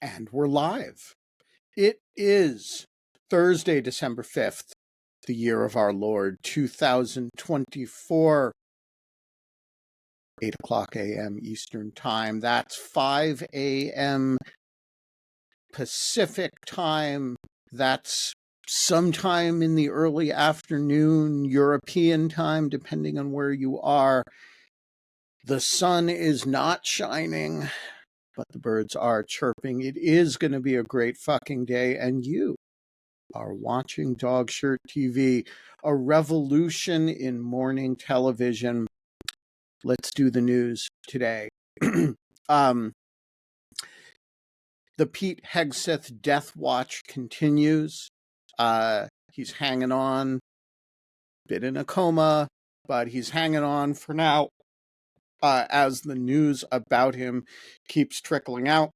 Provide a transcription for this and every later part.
And we're live. It is Thursday, December 5th, the year of our Lord, 2024, 8 o'clock a.m. Eastern Time. That's 5 a.m. Pacific Time. That's sometime in the early afternoon European time, depending on where you are. The sun is not shining, but the birds are chirping. It is going to be a great fucking day, and you are watching Dog Shirt TV, a revolution in morning television. Let's do the news today. The Pete Hegseth death watch continues. He's hanging on, bit in a coma, but he's hanging on for now as the news about him keeps trickling out.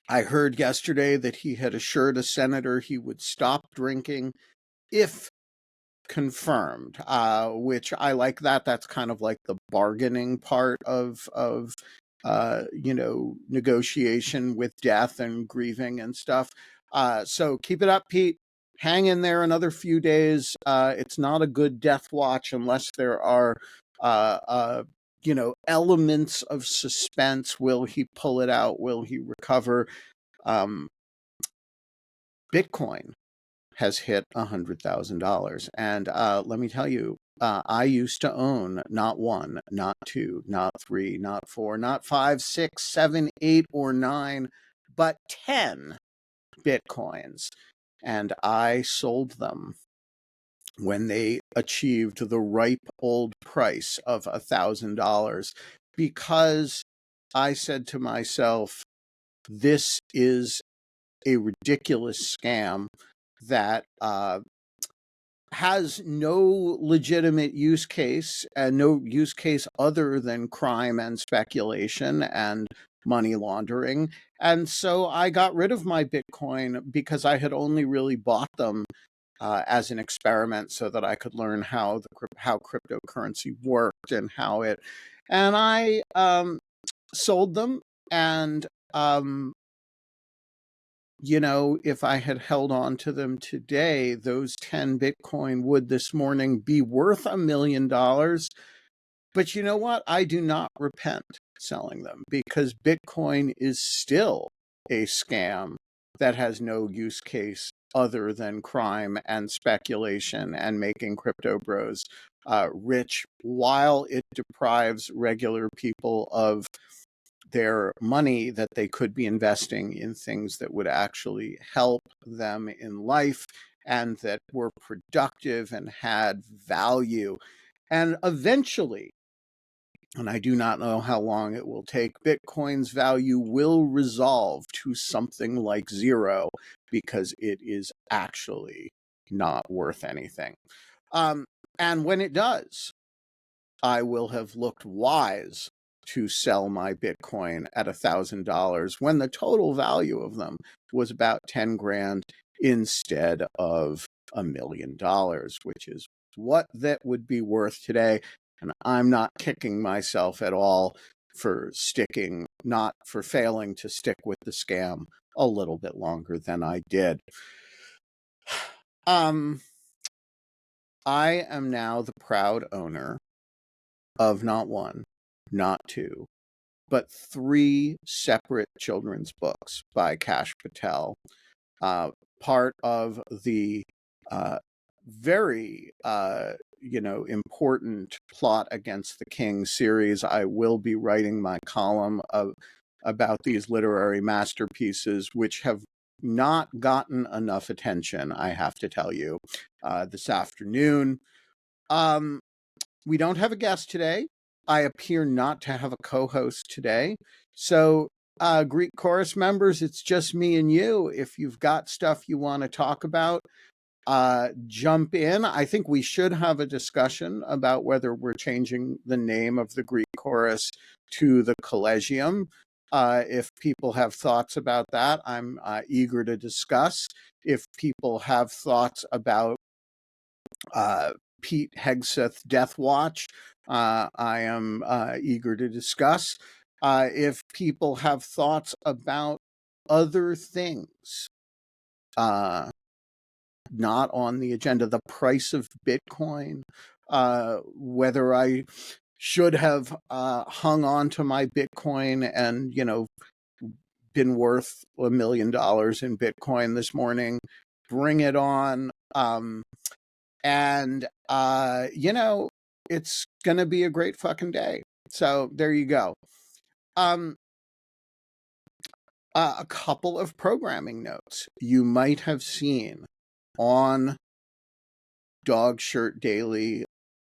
I heard yesterday that he had assured a senator he would stop drinking if confirmed, which I like that. That's kind of like the bargaining part of negotiation with death and grieving and stuff. So keep it up, Pete. Hang in there another few days. It's not a good death watch unless there are elements of suspense. Will he pull it out? Will he recover? Bitcoin has hit $100,000. And let me tell you, I used to own not one, not two, not three, not four, not 5, 6, 7, 8, or 9, but 10 Bitcoins. And I sold them when they achieved the ripe old price of $1,000 because I said to myself, this is a ridiculous scam that has no legitimate use case and no use case other than crime and speculation and money laundering. And so I got rid of my Bitcoin because I had only really bought them as an experiment so that I could learn how cryptocurrency worked and and I sold them. And if I had held on to them today, those 10 Bitcoin would this morning be worth $1 million. But you know what? I do not repent selling them because Bitcoin is still a scam that has no use case other than crime and speculation and making crypto bros rich, while it deprives regular people of their money that they could be investing in things that would actually help them in life and that were productive and had value. And eventually, and I do not know how long it will take, Bitcoin's value will resolve to something like zero because it is actually not worth anything. And when it does, I will have looked wise to sell my Bitcoin at $1,000 when the total value of them was about 10 grand instead of $1 million, which is what that would be worth today. And I'm not kicking myself at all for failing to stick with the scam a little bit longer than I did. I am now the proud owner of not one, not two, but 3 separate children's books by Kash Patel, part of the very important Plot Against the King series. I will be writing my column about these literary masterpieces, which have not gotten enough attention, I have to tell you, this afternoon. We don't have a guest today. I appear not to have a co-host today. So, Greek chorus members, it's just me and you. If you've got stuff you want to talk about, jump in. I think we should have a discussion about whether we're changing the name of the Greek chorus to the Collegium. If people have thoughts about that, I'm eager to discuss. If people have thoughts about Pete Hegseth Death Watch, I am eager to discuss. If people have thoughts about other things not on the agenda. The price of Bitcoin, whether I should have hung on to my Bitcoin and, been worth $1 million in Bitcoin this morning. Bring it on. And it's going to be a great fucking day. So there you go. A couple of programming notes. You might have seen on Dog Shirt Daily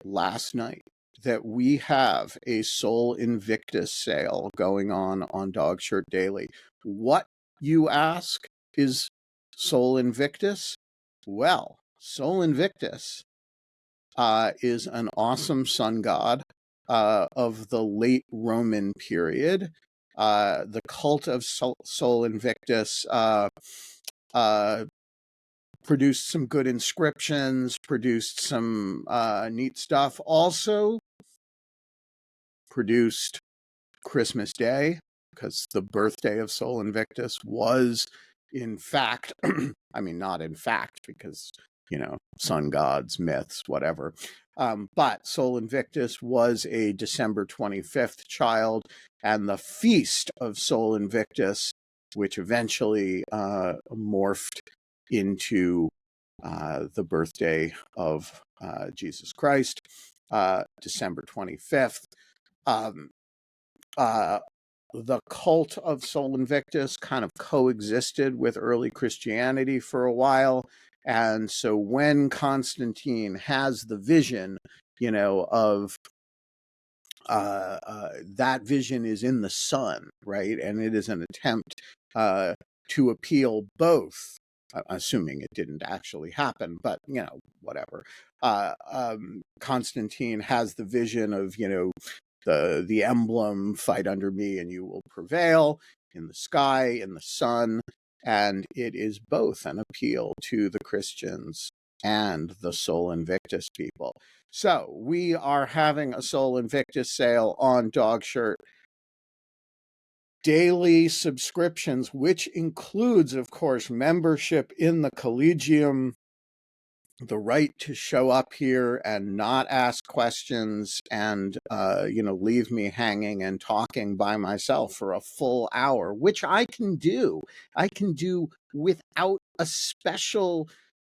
last night that we have a Sol Invictus sale going on Dog Shirt Daily. What, you ask, is Sol Invictus? Well, Sol Invictus is an awesome sun god of the late Roman period. The cult of Sol Invictus produced some good inscriptions, produced some neat stuff. Also produced Christmas Day, because the birthday of Sol Invictus was, in fact, I mean, not in fact, because, sun gods, myths, whatever. But Sol Invictus was a December 25th child, and the Feast of Sol Invictus, which eventually morphed into the birthday of Jesus Christ, December 25th. The cult of Sol Invictus kind of coexisted with early Christianity for a while. And so when Constantine has the vision, of that vision is in the sun, right? And it is an attempt to appeal both, assuming it didn't actually happen, but, whatever. Constantine has the vision of, the emblem, fight under me and you will prevail, in the sky, in the sun. And it is both an appeal to the Christians and the Sol Invictus people. So we are having a Sol Invictus sale on Dog Shirt Daily subscriptions, which includes, of course, membership in the Collegium, the right to show up here and not ask questions and, leave me hanging and talking by myself for a full hour, which I can do. I can do without a special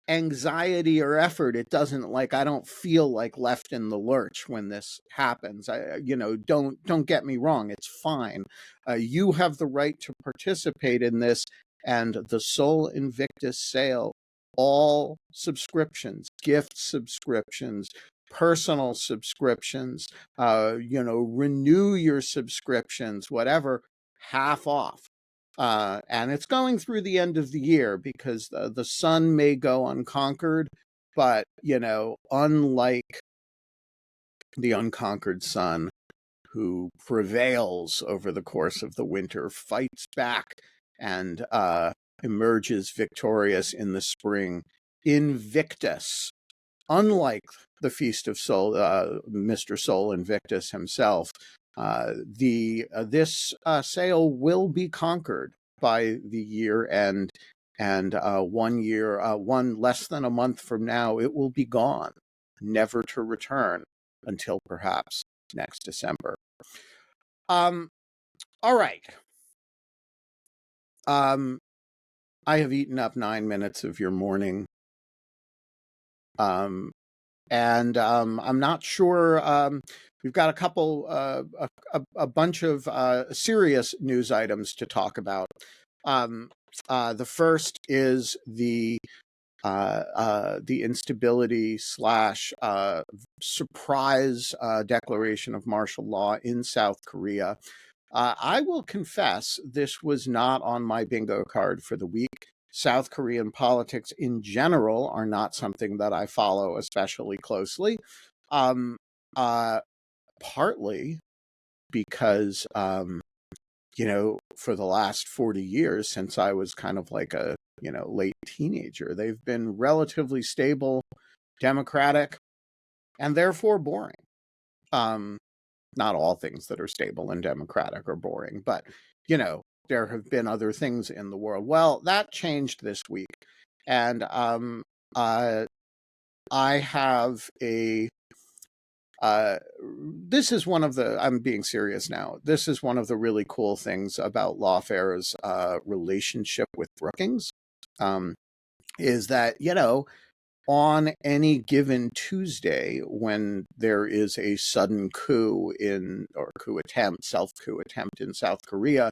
anxiety or effort. It doesn't, I don't feel like left in the lurch when this happens. Don't get me wrong. It's fine. You have the right to participate in this, and the Sol Invictus sale, all subscriptions, gift subscriptions, personal subscriptions, renew your subscriptions, whatever, half off. And it's going through the end of the year, because the sun may go unconquered, but, unlike the unconquered sun, who prevails over the course of the winter, fights back, and emerges victorious in the spring, Invictus. Unlike the Feast of Sol, Mr. Sol Invictus himself, this sale will be conquered by the year end, and 1 year, less than a month from now, it will be gone, never to return until perhaps next December. All right. I have eaten up 9 minutes of your morning. And I'm not sure. We've got a couple, a bunch of serious news items to talk about. The first is the instability / surprise declaration of martial law in South Korea. I will confess, this was not on my bingo card for the week. South Korean politics in general are not something that I follow especially closely. Partly because, for the last 40 years, since I was kind of like a, late teenager, they've been relatively stable, democratic, and therefore boring. Not all things that are stable and democratic are boring, but, there have been other things in the world. Well, that changed this week. And I have this is one of the, I'm being serious now, this is one of the really cool things about Lawfare's relationship with Brookings, is that, on any given Tuesday, when there is a sudden self-coup attempt in South Korea,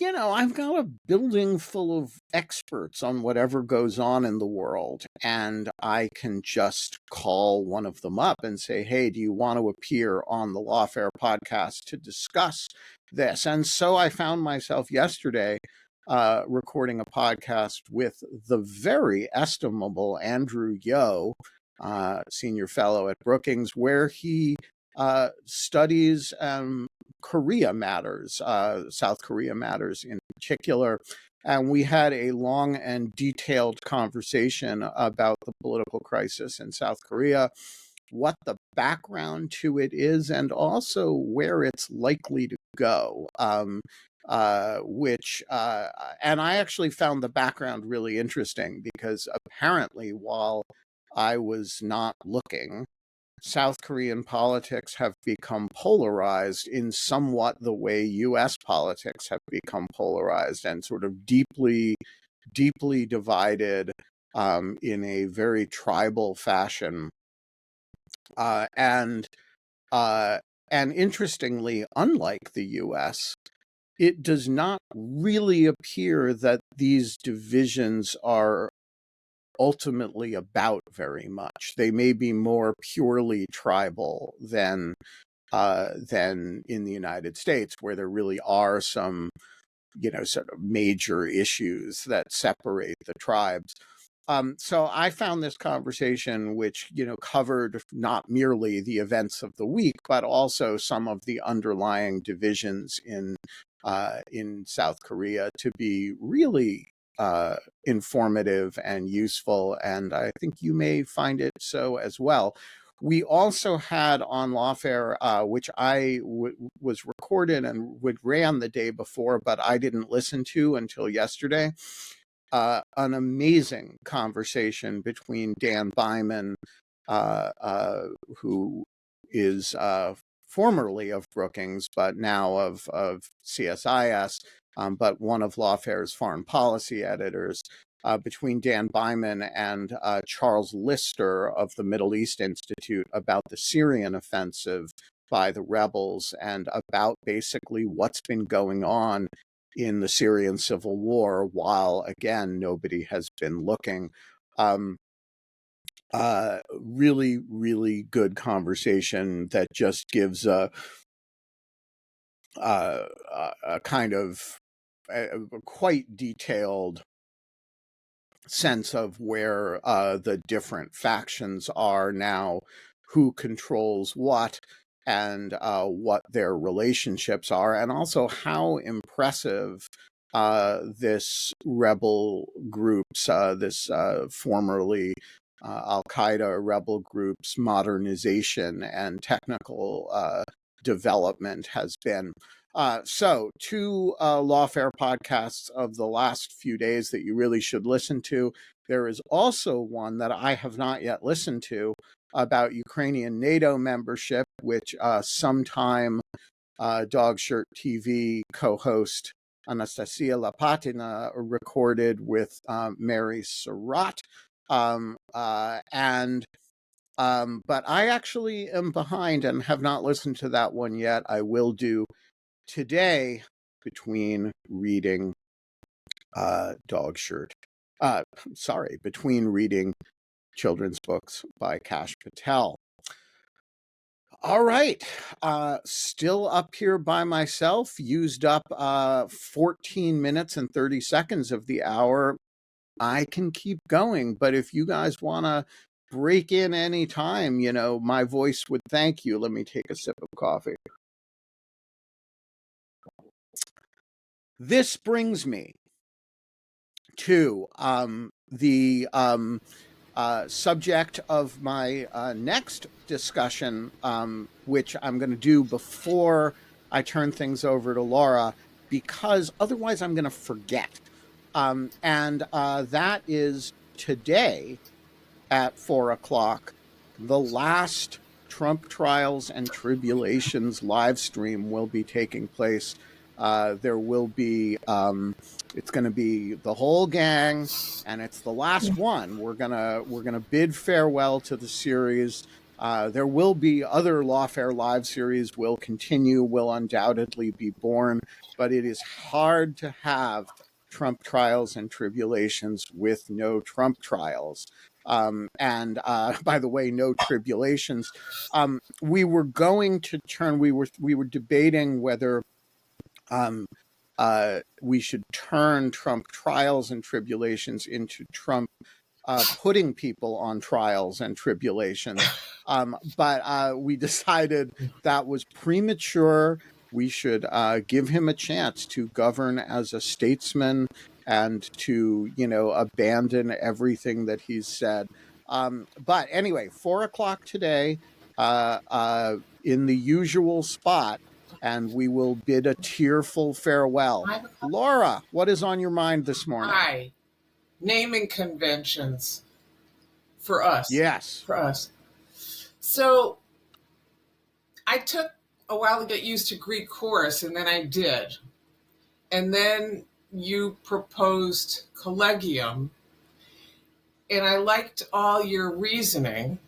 I've got a building full of experts on whatever goes on in the world, and I can just call one of them up and say, hey, do you want to appear on the Lawfare podcast to discuss this? And so I found myself yesterday recording a podcast with the very estimable Andrew Yo, senior fellow at Brookings, where he studies Korea matters, South Korea matters in particular. And we had a long and detailed conversation about the political crisis in South Korea, what the background to it is, and also where it's likely to go. And I actually found the background really interesting, because apparently, while I was not looking, South Korean politics have become polarized in somewhat the way US politics have become polarized, and sort of deeply, deeply divided in a very tribal fashion. And interestingly, unlike the US, it does not really appear that these divisions are ultimately about very much. They may be more purely tribal than in the United States, where there really are some, sort of major issues that separate the tribes. So I found this conversation, which, covered not merely the events of the week, but also some of the underlying divisions in South Korea, to be really informative and useful, and I think you may find it so as well. We also had on Lawfare, which I was recorded and ran the day before, but I didn't listen to until yesterday, an amazing conversation between Dan Byman, who is formerly of Brookings, but now of CSIS, but one of Lawfare's foreign policy editors, between Dan Byman and Charles Lister of the Middle East Institute, about the Syrian offensive by the rebels, and about basically what's been going on in the Syrian civil war, while, again, nobody has been looking. Really, really good conversation that just gives a kind of a quite detailed sense of where the different factions are now, who controls what, and what their relationships are, and also how impressive this rebel groups, this formerly Al-Qaeda rebel groups' modernization and technical development has been. So, two Lawfare podcasts of the last few days that you really should listen to. There is also one that I have not yet listened to about Ukrainian NATO membership, which sometime Dogshirt TV co-host Anastasia Lapatina recorded with Mary Surratt. But I actually am behind and have not listened to that one yet. I will do today, between reading between reading children's books by Kash Patel. All right, still up here by myself, used up 14 minutes and 30 seconds of the hour. I can keep going, but if you guys want to break in any time, my voice would thank you. Let me take a sip of coffee. This brings me to the subject of my next discussion, which I'm going to do before I turn things over to Laura. because otherwise I'm going to forget. And that is today at 4:00. The last Trump Trials and Tribulations live stream will be taking place. There will be, it's going to be the whole gang, and it's the last one. We're gonna bid farewell to the series. There will be other Lawfare live series will continue, will undoubtedly be born, but it is hard to have Trump Trials and Tribulations with no Trump trials. And by the way, no tribulations. We were going to turn. We were debating whether we should turn Trump Trials and Tribulations into Trump putting people on trials and tribulations. But we decided that was premature. We should give him a chance to govern as a statesman and to, abandon everything that he's said. But anyway, 4:00 today, in the usual spot, and we will bid a tearful farewell. Laura, what is on your mind this morning? Hi. Naming conventions for us. Yes. For us. So I took a while to get used to Greek chorus, and then I did. And then you proposed Collegium, and I liked all your reasoning,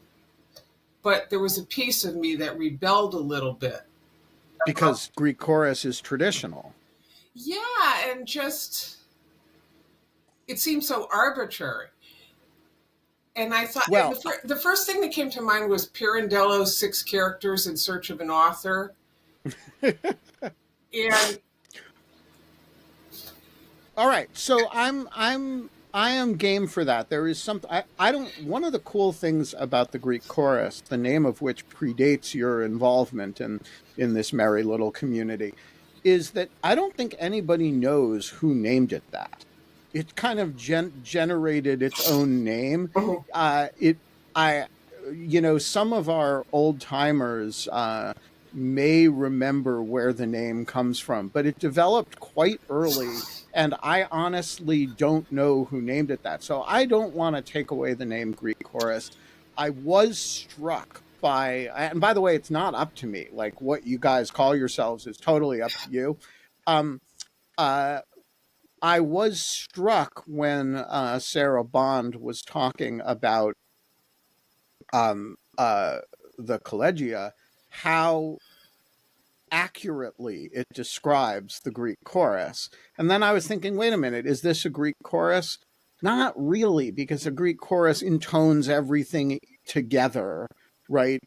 but there was a piece of me that rebelled a little bit. Because Greek chorus is traditional. Yeah, and just, it seems so arbitrary. And I thought, well, the first thing that came to mind was Pirandello's 6 Characters in Search of an Author. And all right, so I am game for that. There is something I don't. One of the cool things about the Greek chorus, the name of which predates your involvement in this merry little community, is that I don't think anybody knows who named it that. It kind of generated its own name. Some of our old timers may remember where the name comes from, but it developed quite early, and I honestly don't know who named it that. So I don't want to take away the name Greek chorus. I was struck by, and by the way, it's not up to me. Like, what you guys call yourselves is totally up to you. I was struck when Sarah Bond was talking about the Collegia, how accurately it describes the Greek chorus. And then I was thinking, wait a minute, is this a Greek chorus? Not really, because a Greek chorus intones everything together, right?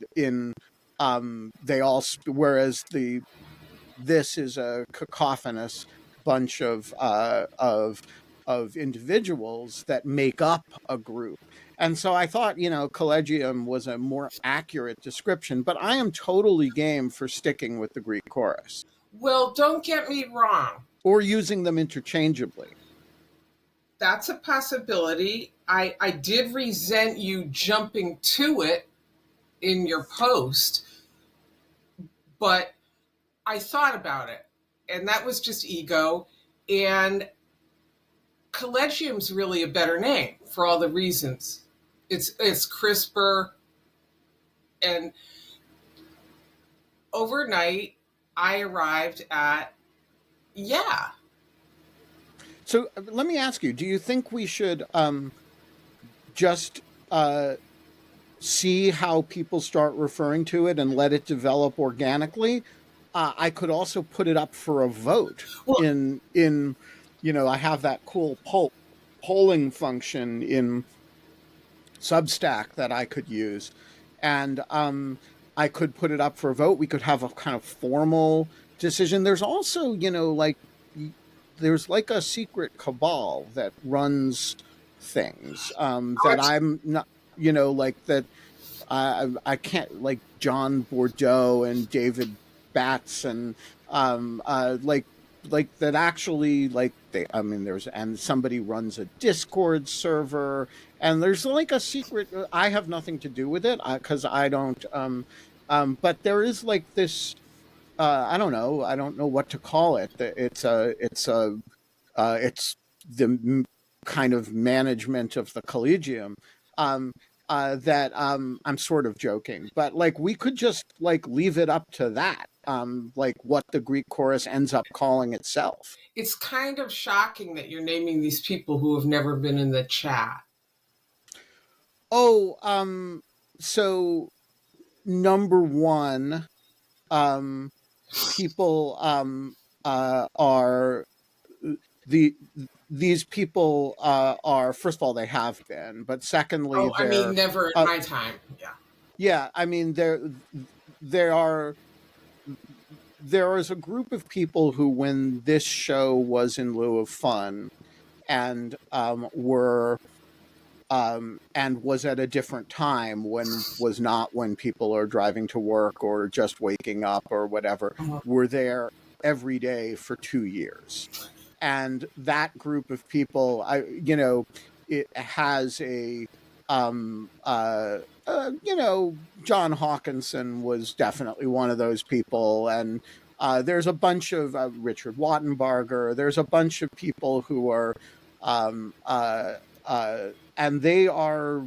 Whereas this is a cacophonous bunch of individuals that make up a group. And so I thought, Collegium was a more accurate description, but I am totally game for sticking with the Greek chorus. Well, don't get me wrong. Or using them interchangeably. That's a possibility. I did resent you jumping to it in your post, but I thought about it, and that was just ego. And Collegium's really a better name for all the reasons. It's crisper, and overnight I arrived at, yeah. So let me ask you, do you think we should just see how people start referring to it and let it develop organically? I could also put it up for a vote. Well, I have that cool polling function in Substack that I could use, and I could put it up for a vote. We could have a kind of formal decision. There's also, there's like a secret cabal that runs things that I'm not, that I can't, like John Bordeaux and David Batts and like that actually, like and somebody runs a Discord server, and there's like a secret. I have nothing to do with it because I don't. But there is like this I don't know. I don't know what to call it. It's the kind of management of the Collegium. Um, that I'm sort of joking, but like we could just like leave it up to that. Like what the Greek chorus ends up calling itself. It's kind of shocking that you're naming these people who have never been in the chat. Oh, so number one, um, people are the these people are, first of all, they have been, but secondly Oh, I mean, they're never in my time. Yeah. yeah, I mean there are there is a group of people who, when this show was in lieu of fun and were and was at a different time, when was not when people are driving to work or just waking up or whatever, were there every day for 2 years. And that group of people, it has John Hawkinson was definitely one of those people, and there's a bunch of Richard Wattenbarger. There's a bunch of people who are, and they are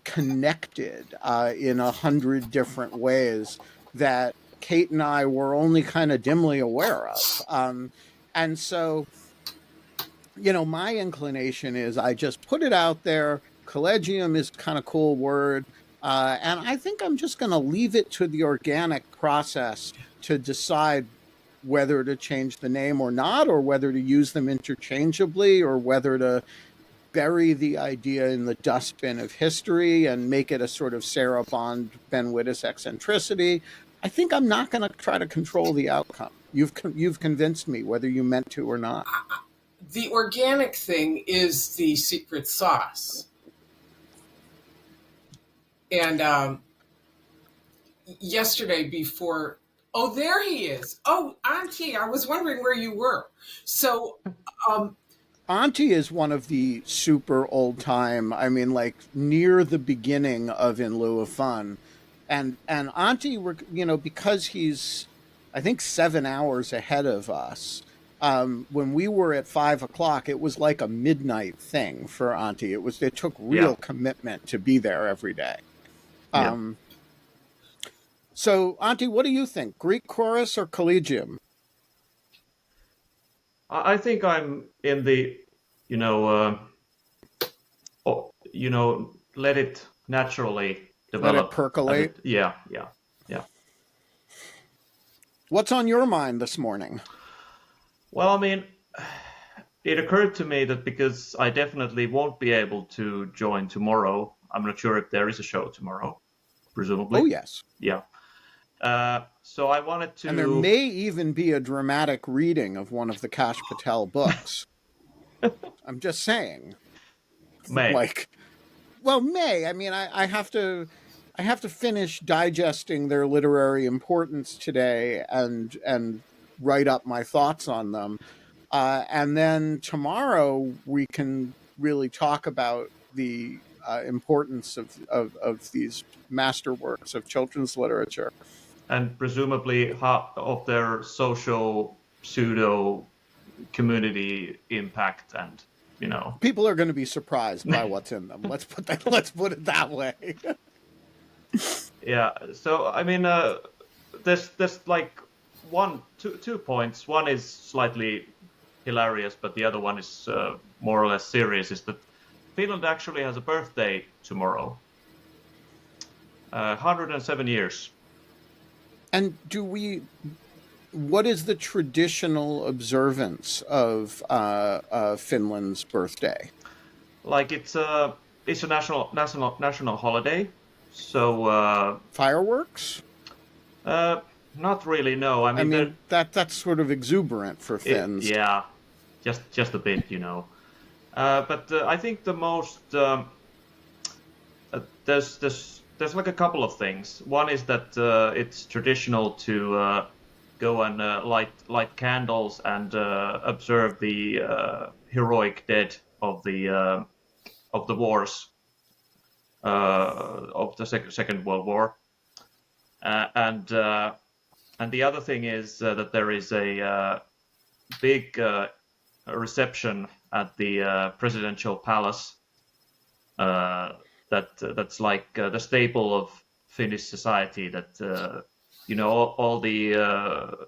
connected in 100 different ways that Kate and I were only kind of dimly aware of. And so, my inclination is I just put it out there. Collegium is kind of cool word. And I think I'm just going to leave it to the organic process to decide whether to change the name or not, or whether to use them interchangeably, or whether to bury the idea in the dustbin of history and make it a sort of Sarah Bond, Ben Wittes eccentricity. I think I'm not going to try to control the outcome. You've convinced me, whether you meant to or not. The organic thing is the secret sauce. And yesterday before, oh, there he is. Oh, Antti, I was wondering where you were. So, Antti is one of the super old time, I mean, like near the beginning of In Lieu of Fun. And Antti, because he's, I think, 7 hours ahead of us. When we were at 5 o'clock, it was like a midnight thing for Antti. It took real commitment to be there every day. So, Antti, what do you think? Greek chorus or Collegium? I think I'm in the, let it naturally develop. Let it percolate. Yeah. What's on your mind this morning? Well, I mean, it occurred to me that because I definitely won't be able to join tomorrow, I'm not sure if there is a show tomorrow, presumably. Oh, yes. Yeah. So I wanted to... And there may even be a dramatic reading of one of the Kash Patel books. I'm just saying. May. May. I mean, I have to finish digesting their literary importance today and write up my thoughts on them. And then tomorrow we can really talk about the importance of these masterworks of children's literature. And presumably of their social pseudo community impact, and people are going to be surprised by what's in them. Let's put it that way. Yeah. So I mean, there's like two points. One is slightly hilarious, but the other one is more or less serious. Is that Finland actually has a birthday tomorrow? 107 years. And what is the traditional observance of Finland's birthday? Like it's a national holiday. So fireworks? Not really. No, I mean that's sort of exuberant for Finns. Yeah, just a bit, But I think the most there's like a couple of things. One is that it's traditional to go and light candles and observe the heroic dead of the wars of the Second World War, and And the other thing is that there is a big reception at the presidential palace that's like the staple of Finnish society. That all the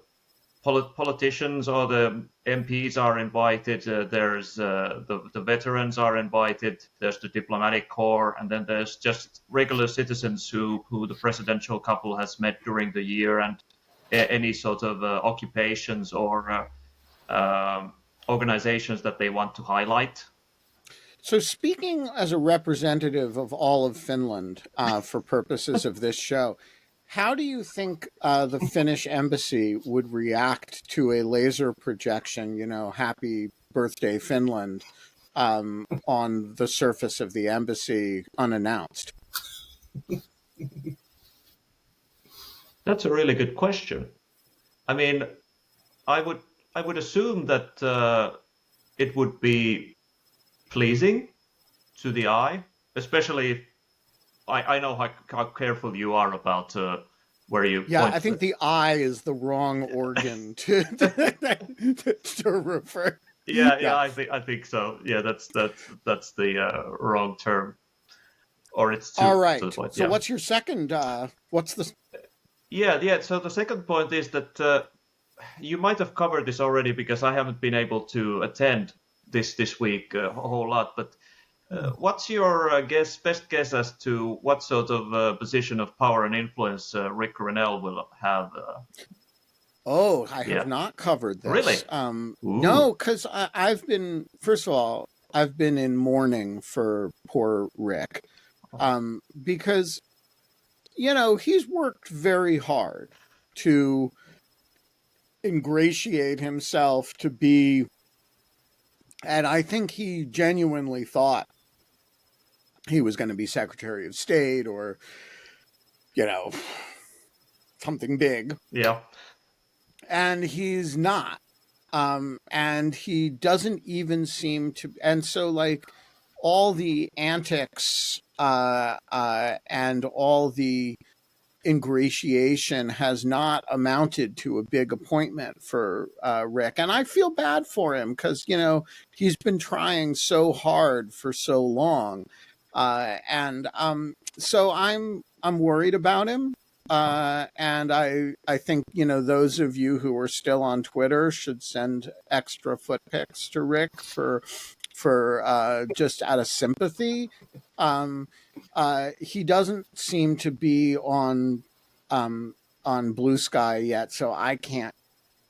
politicians or the MPs are invited. There's the veterans are invited. There's the diplomatic corps, and then there's just regular citizens who the presidential couple has met during the year, and any sort of occupations or organizations that they want to highlight. So, speaking as a representative of all of Finland for purposes of this show, how do you think the Finnish embassy would react to a laser projection, happy birthday Finland, on the surface of the embassy unannounced? That's a really good question. I mean, I would assume that it would be pleasing to the eye, especially if I know how careful you are about where you. Yeah, point I think the eye is the wrong organ to refer. Yeah, I think so. Yeah, that's the wrong term, or it's too, all right. to the point. So, yeah. what's your second? What's the? Yeah. So the second point is that you might have covered this already because I haven't been able to attend this week a whole lot. But what's your best guess as to what sort of position of power and influence Ric Grenell will have? Oh, I have not covered this. Really? No, because I've been, first of all, I've been in mourning for poor Rick, because, he's worked very hard to ingratiate himself to be, and I think he genuinely thought he was going to be Secretary of State or, something big. Yeah. And he's not. And he doesn't even seem to. And so, like, all the antics and all the ingratiation has not amounted to a big appointment for Rick. And I feel bad for him because, he's been trying so hard for so long. And so I'm worried about him. And I think, those of you who are still on Twitter should send extra foot pics to Rick for just out of sympathy. He doesn't seem to be on Blue Sky yet, so I can't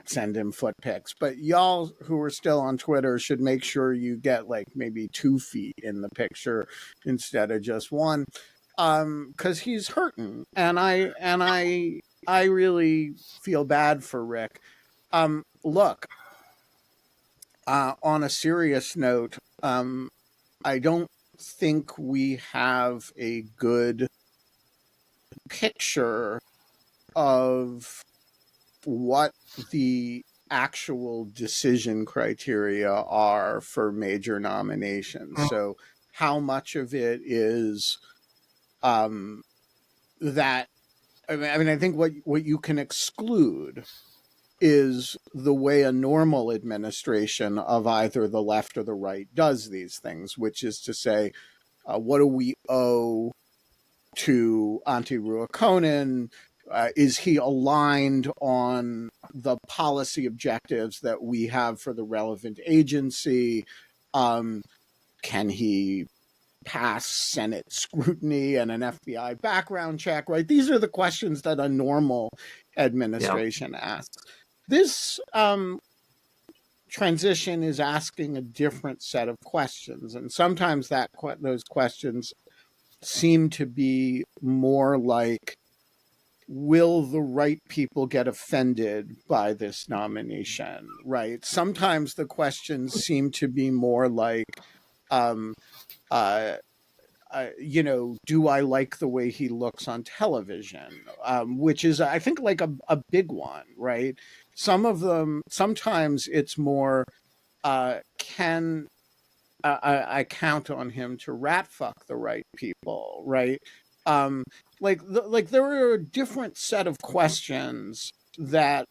send him foot pics. But y'all who are still on Twitter should make sure you get like maybe 2 feet in the picture instead of just one. Because he's hurting, and I really feel bad for Rick. Look, on a serious note, I don't think we have a good picture of what the actual decision criteria are for major nominations. So how much of it is that, I think what you can exclude is the way a normal administration of either the left or the right does these things, which is to say, what do we owe to Antti Ruokonen? Is he aligned on the policy objectives that we have for the relevant agency? Can he pass Senate scrutiny and an FBI background check, right? These are the questions that a normal administration asks. This transition is asking a different set of questions, and sometimes those questions seem to be more like, will the right people get offended by this nomination, right? Sometimes the questions seem to be more like, do I like the way he looks on television? Which is, I think, like a big one, right? Some of them, sometimes it's more, can I count on him to rat fuck the right people, right? Like there are a different set of questions that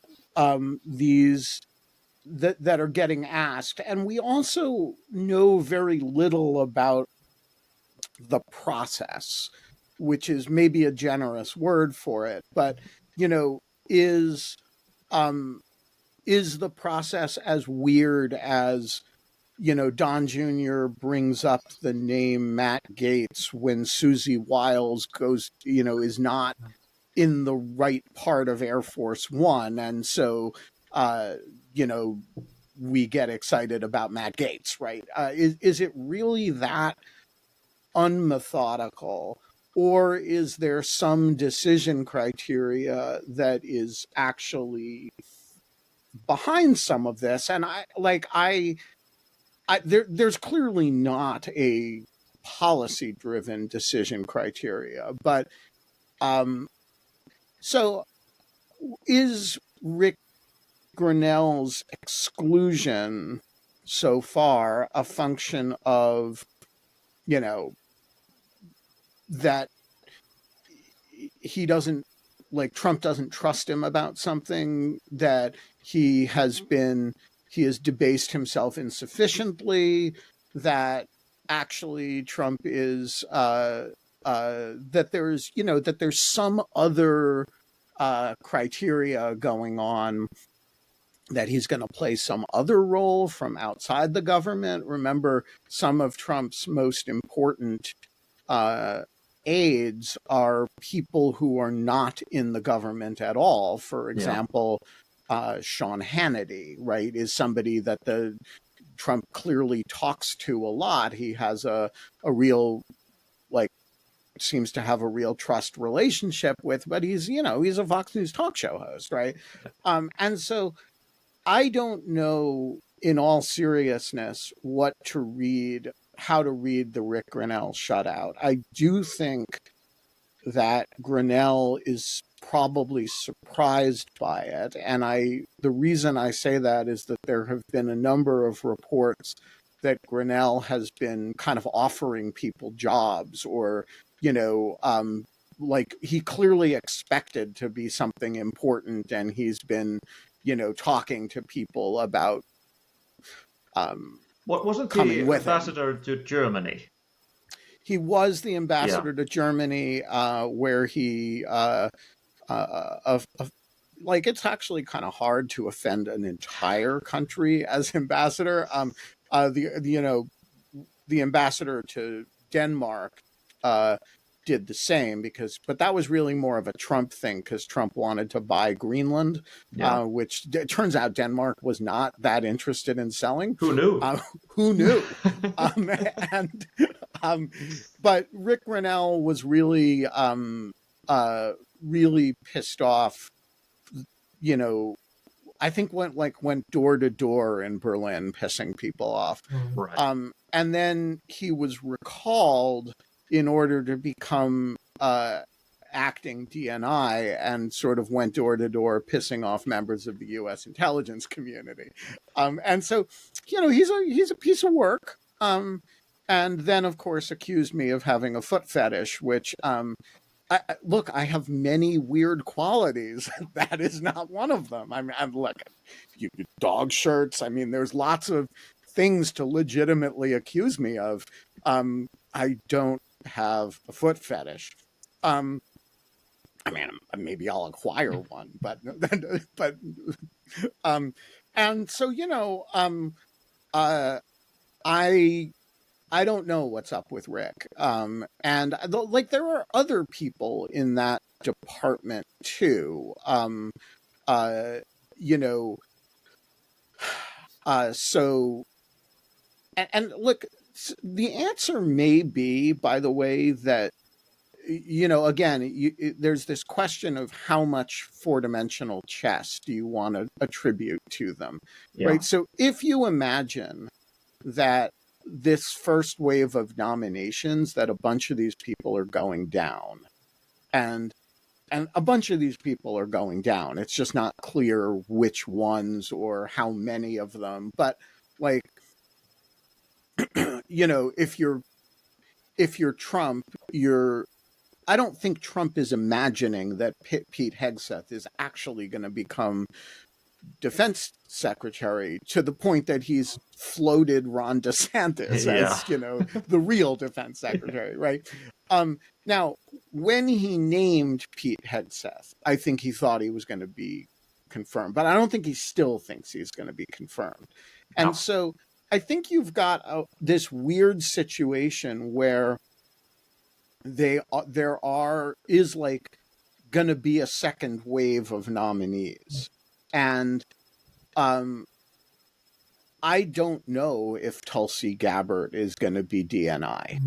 that are getting asked. And we also know very little about the process, which is maybe a generous word for it, but is the process as weird as Don Jr. brings up the name Matt Gaetz when Susie Wiles goes, is not in the right part of Air Force One, and so we get excited about Matt Gaetz, right? Is it really that unmethodical, or is there some decision criteria that is actually behind some of this? And there's clearly not a policy driven decision criteria, but so is Ric Grenell's exclusion so far a function of that he doesn't, like, Trump doesn't trust him about something, that he has debased himself insufficiently, that actually Trump is that there's some other criteria going on, that he's going to play some other role from outside the government? Remember, some of Trump's most important aides are people who are not in the government at all. For example, Sean Hannity, right, is somebody that Trump clearly talks to a lot. He has a real, seems to have a real trust relationship with, but he's a Fox News talk show host, right? And so I don't know, in all seriousness, how to read the Ric Grenell shutout. I do think that Grenell is probably surprised by it. And the reason I say that is that there have been a number of reports that Grenell has been kind of offering people jobs, or, he clearly expected to be something important, and he's been, talking to people about what wasn't coming the ambassador to Germany? He was the ambassador to Germany, where he it's actually kind of hard to offend an entire country as ambassador. The ambassador to Denmark did the same, but that was really more of a Trump thing, because Trump wanted to buy Greenland, which it turns out Denmark was not that interested in selling. Who knew? Who knew? But Ric Grenell was really really pissed off. I think went door to door in Berlin, pissing people off. Right. And then he was recalled in order to become acting DNI, and sort of went door to door, pissing off members of the U.S. intelligence community. And so, he's a piece of work. And then, of course, accused me of having a foot fetish, which, look, I have many weird qualities. That is not one of them. I'm like, dog shirts. I mean, there's lots of things to legitimately accuse me of. I don't have a foot fetish. Maybe I'll acquire one, but and so, I don't know what's up with Rick. And there are other people in that department too. So, and look, the answer may be, by the way, that, again, there's this question of how much four-dimensional chess do you want to attribute to them, right? So if you imagine that this first wave of nominations, that a bunch of these people are going down, and a bunch of these people are going down, it's just not clear which ones or how many of them, but if you're Trump, I don't think Trump is imagining that Pete Hegseth is actually going to become defense secretary to the point that he's floated Ron DeSantis as, the real defense secretary, right? Now, when he named Pete Hegseth, I think he thought he was going to be confirmed, but I don't think he still thinks he's going to be confirmed. And so I think you've got this weird situation where there is like going to be a second wave of nominees. And I don't know if Tulsi Gabbard is going to be DNI.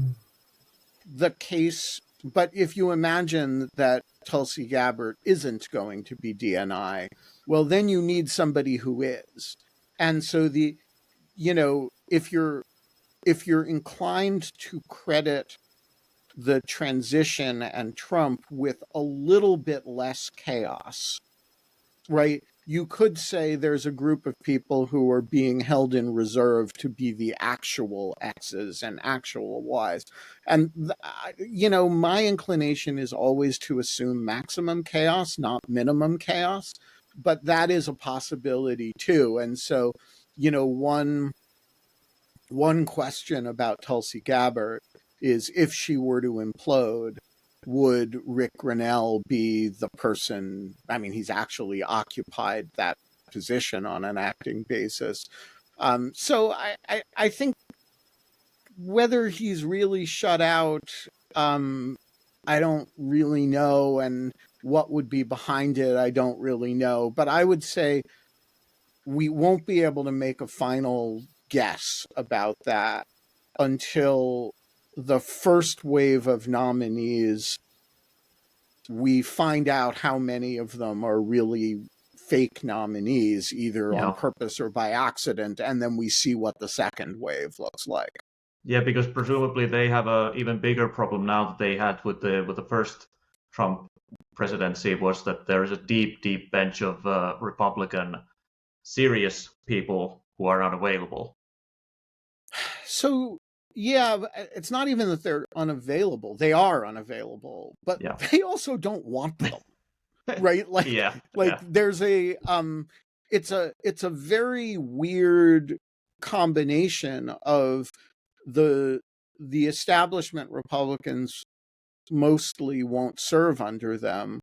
The case, but if you imagine that Tulsi Gabbard isn't going to be DNI, well, then you need somebody who is. And so if you're inclined to credit the transition and Trump with a little bit less chaos, right? You could say there's a group of people who are being held in reserve to be the actual X's and actual Y's. And, my inclination is always to assume maximum chaos, not minimum chaos. But that is a possibility too. And so, one question about Tulsi Gabbard is if she were to implode, would Ric Grenell be the person? I mean, he's actually occupied that position on an acting basis. So I think whether he's really shut out, I don't really know. And what would be behind it, I don't really know. But I would say we won't be able to make a final guess about that until the first wave of nominees, we find out how many of them are really fake nominees, either on purpose or by accident, and then we see what the second wave looks like. Yeah, because presumably they have a even bigger problem now that they had with the first Trump presidency, was that there is a deep bench of Republican serious people who are unavailable. So yeah, it's not even that they're unavailable. They are unavailable, but they also don't want them. Right? There's a it's a very weird combination of the establishment Republicans mostly won't serve under them,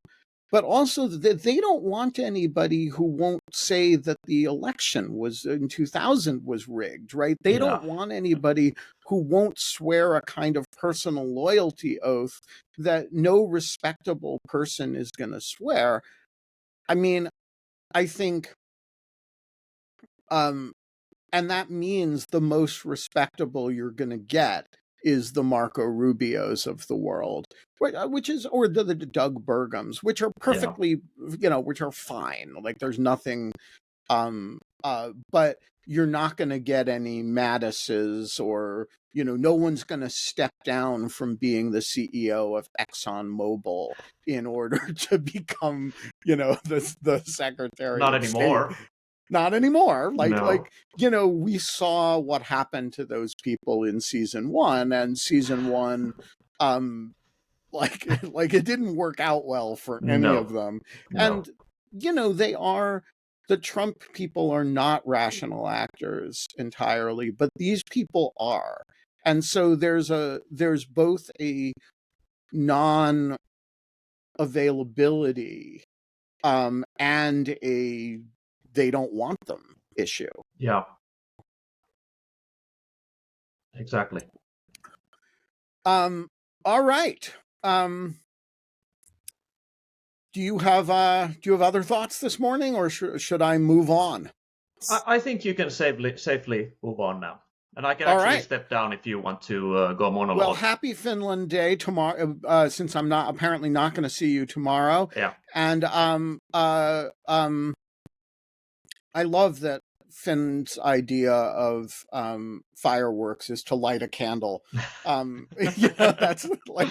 but also that they don't want anybody who won't say that the election was in 2000 was rigged, right? They don't want anybody who won't swear a kind of personal loyalty oath that no respectable person is going to swear. I mean, I think, and that means the most respectable you're going to get is the Marco Rubios of the world, which is, or the Doug Burgums, which are perfectly, which are fine. Like there's nothing, but you're not going to get any Mattises or, no one's going to step down from being the CEO of ExxonMobil in order to become, the Secretary Not of anymore. State. Not anymore. We saw what happened to those people in season one, and season one, it didn't work out well for any of them. And, the Trump people are not rational actors entirely, but these people are. And so there's both a non-availability, and a they don't want them issue. Yeah. Exactly. All right. Do you have other thoughts this morning, or should I move on? I think you can safely move on now. And I can actually step down if you want to go monologue. Well, happy Finland Day tomorrow, since I'm apparently not going to see you tomorrow. Yeah. And I love that Finn's idea of fireworks is to light a candle. That's like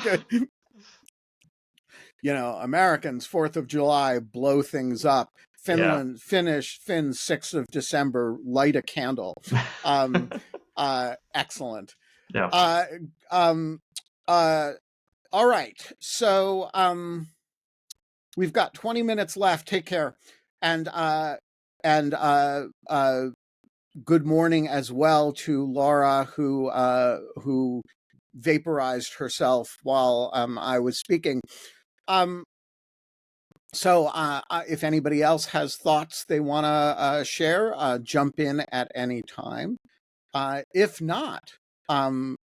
Americans 4th of July blow things up. Finns 6th of December light a candle. Excellent. Yeah. All right. So we've got 20 minutes left. Take care. And good morning as well to Laura, who vaporized herself while I was speaking. So if anybody else has thoughts they want to share, jump in at any time. If not, I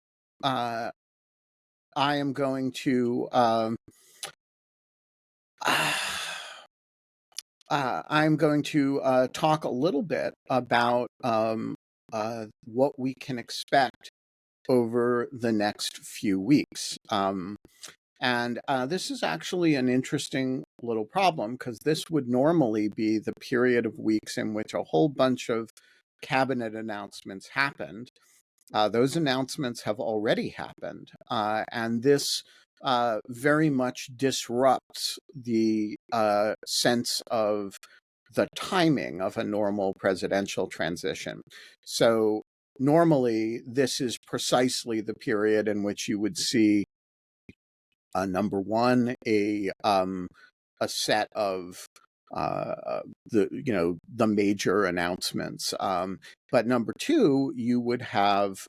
am going to talk a little bit about what we can expect over the next few weeks. And this is actually an interesting little problem, because this would normally be the period of weeks in which a whole bunch of cabinet announcements happened. Those announcements have already happened, and this very much disrupts the sense of the timing of a normal presidential transition. So normally, this is precisely the period in which you would see, number one, a set of the major announcements, but number two, you would have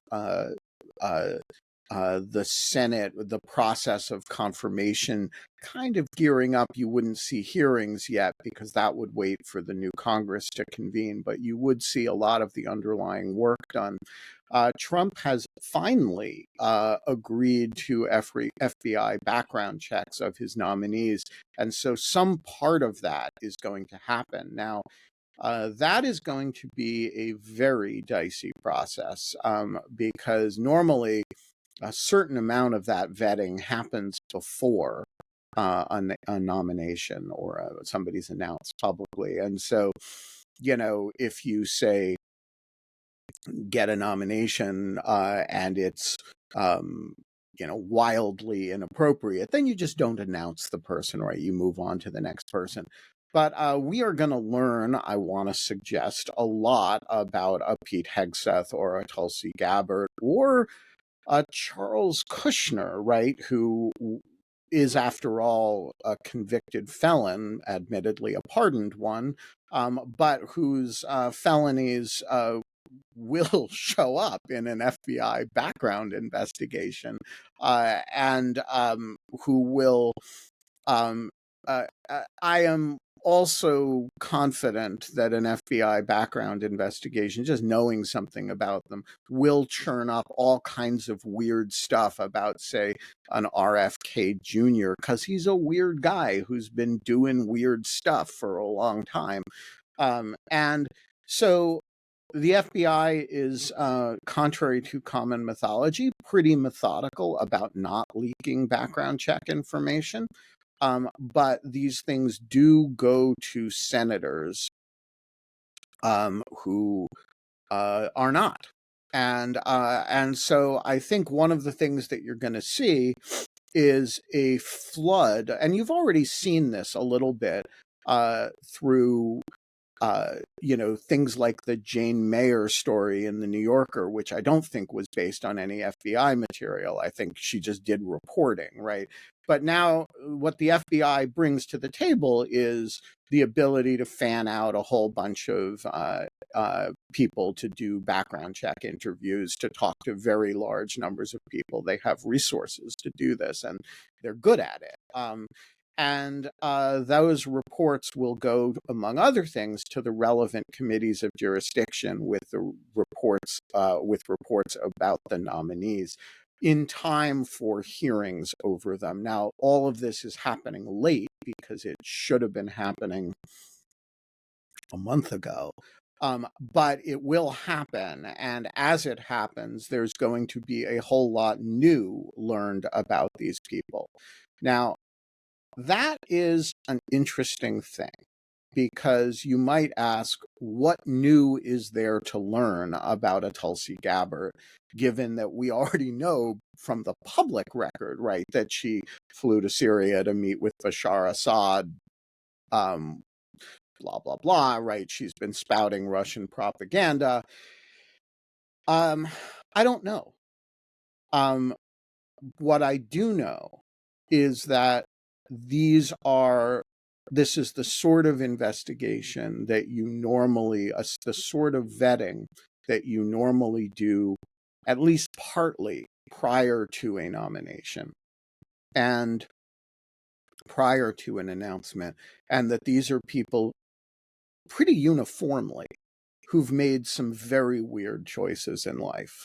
the Senate, the process of confirmation kind of gearing up. You wouldn't see hearings yet, because that would wait for the new Congress to convene, but you would see a lot of the underlying work done. Trump has finally agreed to FBI background checks of his nominees, and so some part of that is going to happen. Now, that is going to be a very dicey process, because normally a certain amount of that vetting happens before a nomination, or somebody's announced publicly. And so, if you say get a nomination and it's wildly inappropriate, then you just don't announce the person, right? You move on to the next person. But we are going to learn, I want to suggest, a lot about a Pete Hegseth or a Tulsi Gabbard or Charles Kushner, right, who is, after all, a convicted felon, admittedly a pardoned one, but whose felonies will show up in an FBI background investigation, and who will, I am also confident that an FBI background investigation, just knowing something about them, will churn up all kinds of weird stuff about, say, an RFK Jr., because he's a weird guy who's been doing weird stuff for a long time. And so the FBI is, contrary to common mythology, pretty methodical about not leaking background check information. But these things do go to senators who are not. And so I think one of the things that you're going to see is a flood, and you've already seen this a little bit through things like the Jane Mayer story in the New Yorker, which I don't think was based on any FBI material. I think she just did reporting, right? But now what the FBI brings to the table is the ability to fan out a whole bunch of people to do background check interviews, to talk to very large numbers of people. They have resources to do this, and they're good at it. And those reports will go, among other things, to the relevant committees of jurisdiction with the reports about the nominees in time for hearings over them. Now, all of this is happening late because it should have been happening a month ago. But it will happen, and as it happens, there's going to be a whole lot new learned about these people. Now, that is an interesting thing, because you might ask, what new is there to learn about a Tulsi Gabbard, given that we already know from the public record, right, that she flew to Syria to meet with Bashar Assad, blah, blah, blah, right? She's been spouting Russian propaganda. I don't know. What I do know is that this is the sort of investigation that you normally, the sort of vetting that you normally do, at least partly, prior to a nomination and prior to an announcement, and that these are people pretty uniformly who've made some very weird choices in life.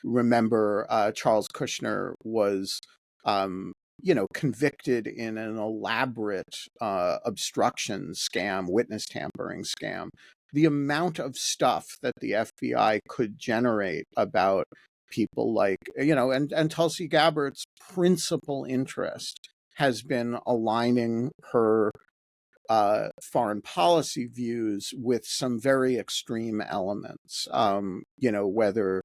Remember, Charles Kushner was, convicted in an elaborate obstruction scam, witness tampering scam. The amount of stuff that the FBI could generate about people like, and Tulsi Gabbard's principal interest has been aligning her foreign policy views with some very extreme elements, whether,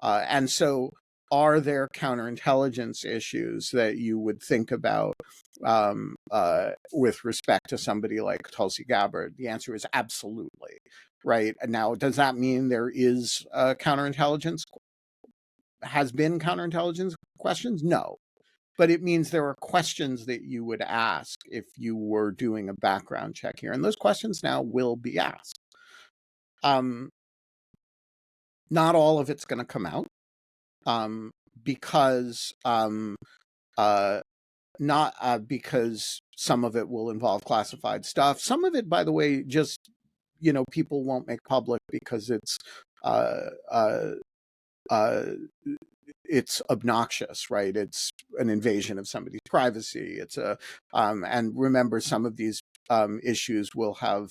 and so are there counterintelligence issues that you would think about with respect to somebody like Tulsi Gabbard? The answer is absolutely, right? Now, does that mean there is has been counterintelligence questions? No. But it means there are questions that you would ask if you were doing a background check here. And those questions now will be asked. Not all of it's going to come out because because some of it will involve classified stuff. Some of it, by the way, just, people won't make public because it's obnoxious, right? It's an invasion of somebody's privacy. It's and remember, some of these issues will have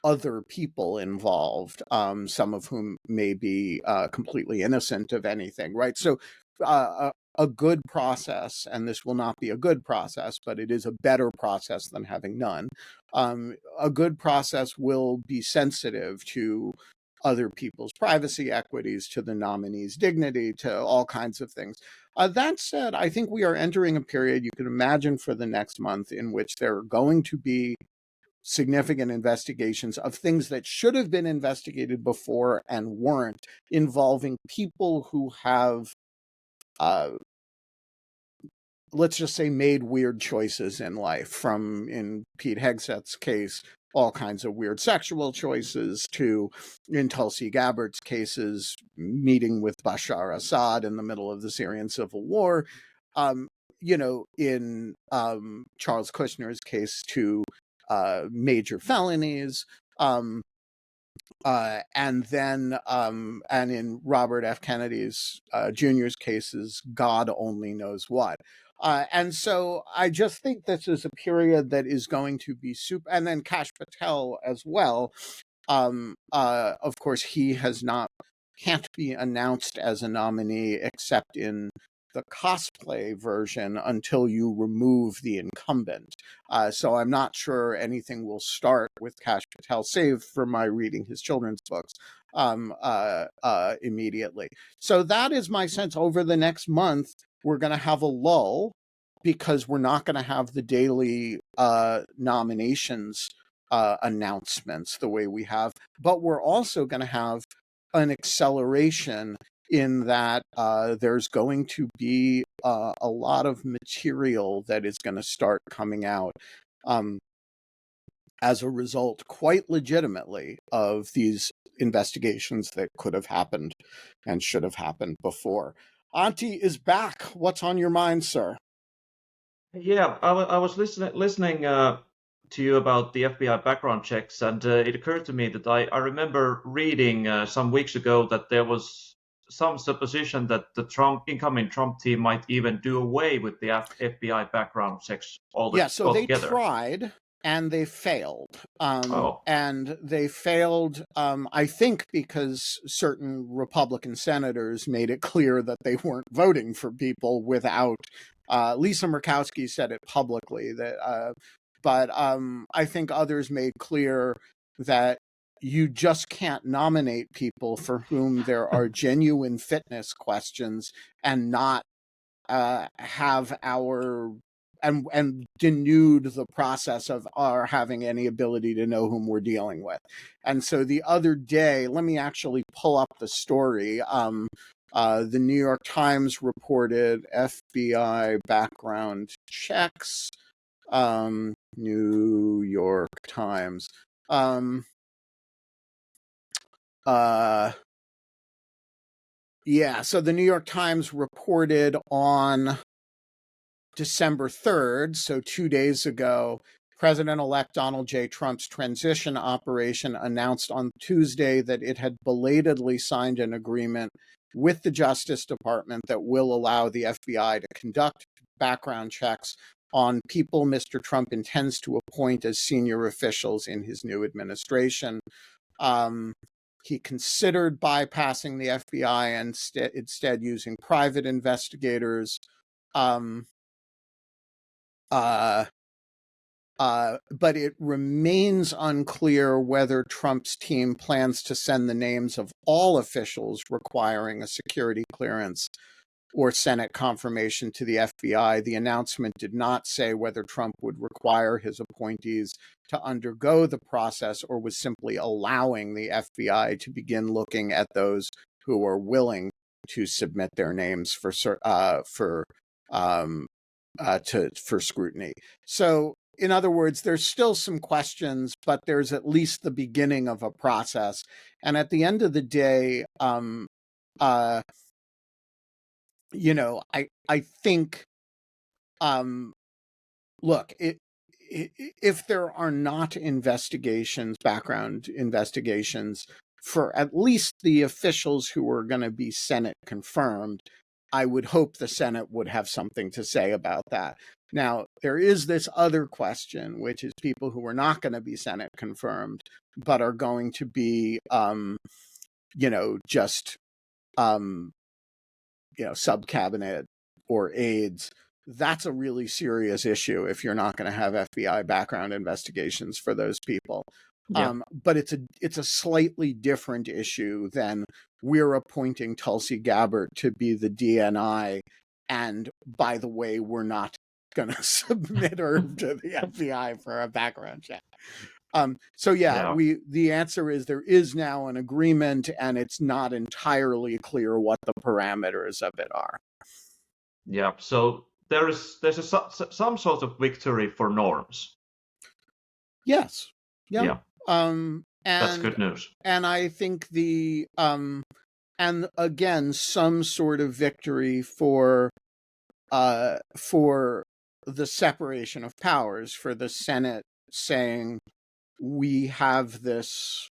other people involved, some of whom may be completely innocent of anything, right? So a good process, and this will not be a good process, but it is a better process than having none. A good process will be sensitive to other people's privacy equities, to the nominee's dignity, to all kinds of things. That said, I think we are entering a period, you can imagine, for the next month in which there are going to be significant investigations of things that should have been investigated before and weren't, involving people who have, let's just say, made weird choices in life, from, in Pete Hegseth's case, all kinds of weird sexual choices, to, in Tulsi Gabbard's cases, meeting with Bashar Assad in the middle of the Syrian civil war, in Charles Kushner's case, to major felonies, and then and in Robert F. Kennedy's Jr.'s cases, God only knows what. And so I just think this is a period that is going to be super. And then Kash Patel as well. Of course, he can't be announced as a nominee except in the cosplay version until you remove the incumbent. So I'm not sure anything will start with Kash Patel, save for my reading his children's books immediately. So that is my sense. Over the next month, we're going to have a lull because we're not going to have the daily nominations announcements the way we have, but we're also going to have an acceleration in that there's going to be a lot of material that is going to start coming out as a result, quite legitimately, of these investigations that could have happened and should have happened before. Antti is back. What's on your mind, sir? Yeah, I was listening to you about the FBI background checks, and it occurred to me that I remember reading some weeks ago that there was some supposition that the incoming Trump team might even do away with the FBI background checks altogether. So they tried and they failed. And they failed, I think, because certain Republican senators made it clear that they weren't voting for people without. Lisa Murkowski said it publicly, that, but I think others made clear that you just can't nominate people for whom there are genuine fitness questions and not have and denude the process of our having any ability to know whom we're dealing with. And so the other day, let me actually pull up the story. The New York Times reported FBI background checks. New York Times. Yeah, so the New York Times reported on December 3rd, so 2 days ago, President-elect Donald J. Trump's transition operation announced on Tuesday that it had belatedly signed an agreement with the Justice Department that will allow the FBI to conduct background checks on people Mr. Trump intends to appoint as senior officials in his new administration. He considered bypassing the FBI and instead using private investigators. But it remains unclear whether Trump's team plans to send the names of all officials requiring a security clearance or Senate confirmation to the FBI. The announcement did not say whether Trump would require his appointees to undergo the process or was simply allowing the FBI to begin looking at those who are willing to submit their names for scrutiny. So, in other words, there's still some questions, but there's at least the beginning of a process. And at the end of the day, I think, look, if there are not background investigations for at least the officials who are going to be Senate confirmed, I would hope the Senate would have something to say about that. Now, there is this other question, which is people who are not going to be Senate confirmed, but are going to be, sub-cabinet or aides. That's a really serious issue if you're not going to have FBI background investigations for those people. Yeah. But it's a slightly different issue than we're appointing Tulsi Gabbard to be the DNI, and by the way, we're not going to submit her to the FBI for a background check. The answer is there is now an agreement, and it's not entirely clear what the parameters of it are. Yeah, so there's some sort of victory for norms. Yes. Yeah. That's good news. And I think and again, some sort of victory for the separation of powers, for the Senate saying, we have this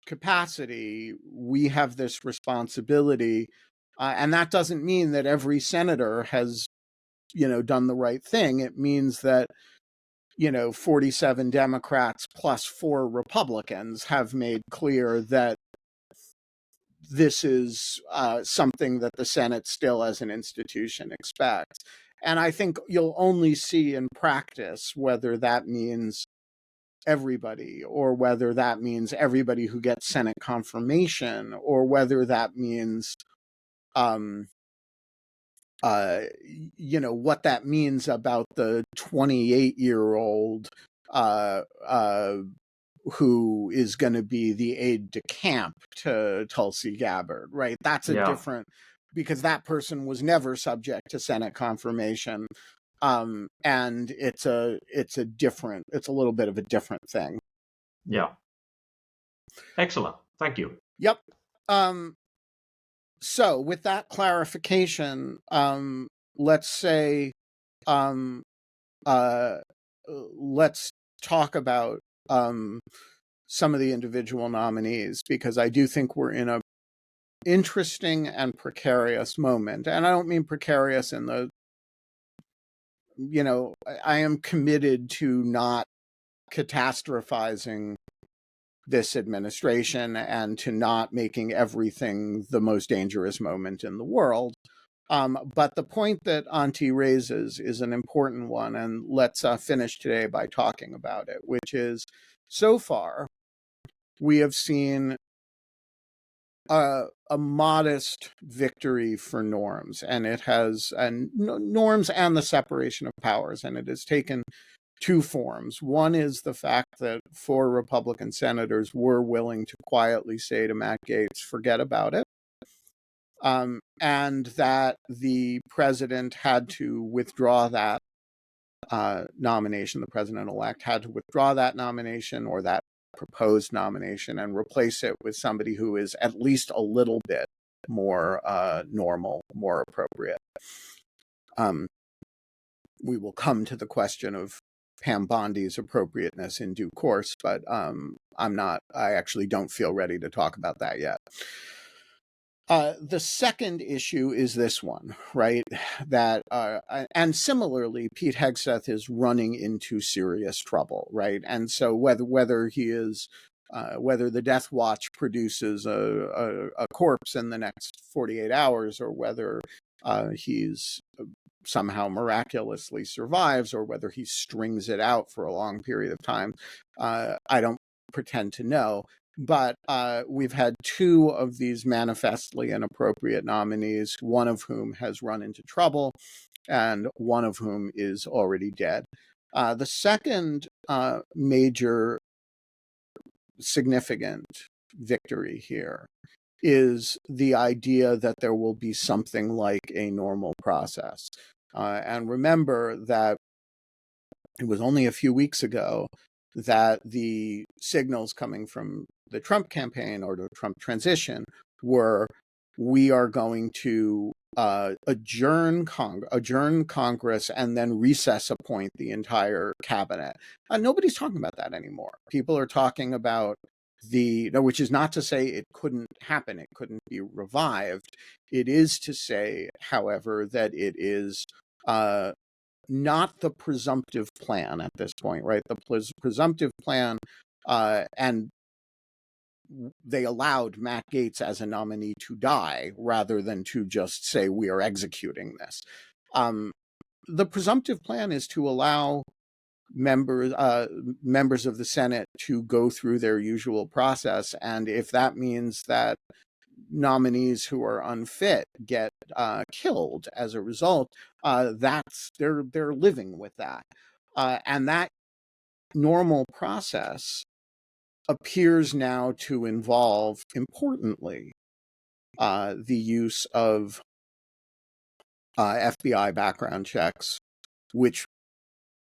capacity, we have this responsibility, and that doesn't mean that every senator has, done the right thing. It means that 47 Democrats plus 4 Republicans have made clear that this is something that the Senate still as an institution expects. And I think you'll only see in practice whether that means everybody, or whether that means everybody who gets Senate confirmation, or whether that means what that means about the 28-year-old who is going to be the aide de camp to Tulsi Gabbard, right? That's a different, because that person was never subject to Senate confirmation. And it's a little bit of a different thing. Yeah. Excellent. Thank you. Yep. So with that clarification, let's talk about some of the individual nominees, because I do think we're in a interesting and precarious moment. And I don't mean precarious in the, I am committed to not catastrophizing this administration and to not making everything the most dangerous moment in the world. But the point that Antti raises is an important one, and let's finish today by talking about it, which is, so far, we have seen a modest victory for norms, and it has norms and the separation of powers, and it has taken 2 forms. One is the fact that 4 Republican senators were willing to quietly say to Matt Gaetz, forget about it. and that the president had to withdraw that nomination. The president-elect had to withdraw that nomination or that proposed nomination and replace it with somebody who is at least a little bit more normal, more appropriate. We will come to the question of Pam Bondi's appropriateness in due course, but I actually don't feel ready to talk about that yet. The second issue is this one, right? That and similarly, Pete Hegseth is running into serious trouble, right? And so whether he is whether the Death Watch produces a corpse in the next 48 hours, or whether he's somehow miraculously survives, or whether he strings it out for a long period of time, I don't pretend to know. But we've had two of these manifestly inappropriate nominees, one of whom has run into trouble and one of whom is already dead. The second major significant victory here is the idea that there will be something like a normal process. And remember that it was only a few weeks ago that the signals coming from the Trump campaign or the Trump transition were, we are going to adjourn Congress and then recess appoint the entire cabinet. Nobody's talking about that anymore. People are talking about which is not to say it couldn't happen, it couldn't be revived. It is to say, however, that it is not the presumptive plan at this point, right? The presumptive plan, and they allowed Matt Gaetz as a nominee to die rather than to just say, we are executing this. The presumptive plan is to allow members of the Senate to go through their usual process. And if that means that nominees who are unfit get killed as a result, they're living with that. And that normal process appears now to involve, importantly, the use of FBI background checks, which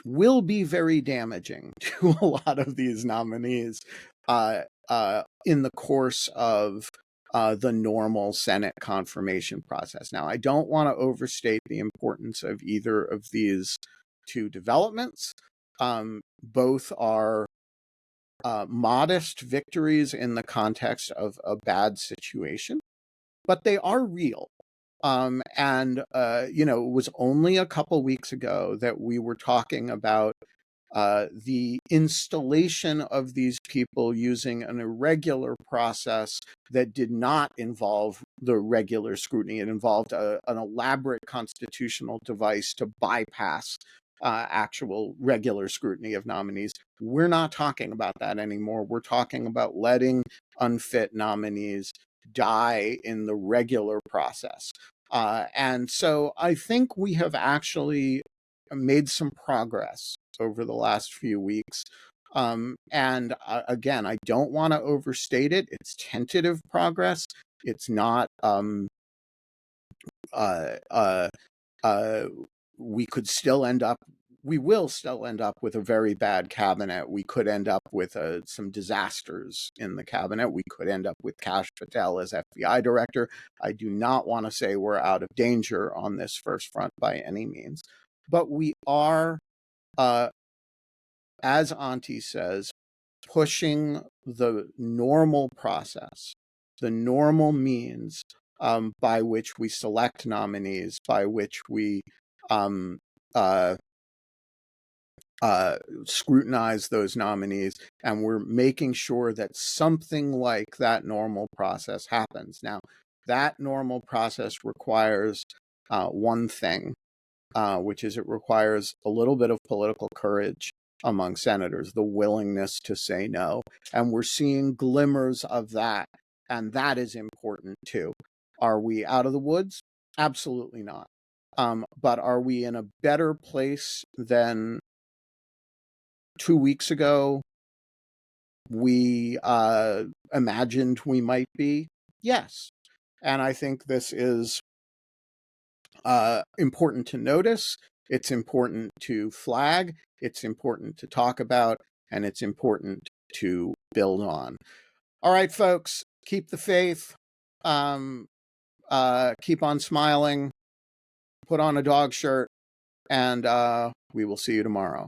will be very damaging to a lot of these nominees in the course of the normal Senate confirmation process. Now, I don't want to overstate the importance of either of these two developments. Both are modest victories in the context of a bad situation, but they are real. It was only a couple weeks ago that we were talking about the installation of these people using an irregular process that did not involve the regular scrutiny. It involved an elaborate constitutional device to bypass actual regular scrutiny of nominees. We're not talking about that anymore. We're talking about letting unfit nominees die in the regular process. And so I think we have actually made some progress over the last few weeks. Again, I don't want to overstate it. It's tentative progress. It's not, we will still end up with a very bad cabinet. We could end up with some disasters in the cabinet. We could end up with Kash Patel as FBI director. I do not want to say we're out of danger on this first front by any means, but we are, as Antti says, pushing the normal process, the normal means by which we select nominees, by which we scrutinize those nominees, and we're making sure that something like that normal process happens. Now, that normal process requires one thing, which is it requires a little bit of political courage among senators, the willingness to say no. And we're seeing glimmers of that, and that is important too. Are we out of the woods? Absolutely not. But are we in a better place than 2 weeks ago we imagined we might be? Yes. And I think this is important to notice. It's important to flag. It's important to talk about. And it's important to build on. All right, folks, keep the faith. Keep on smiling. Put on a dog shirt. And we will see you tomorrow.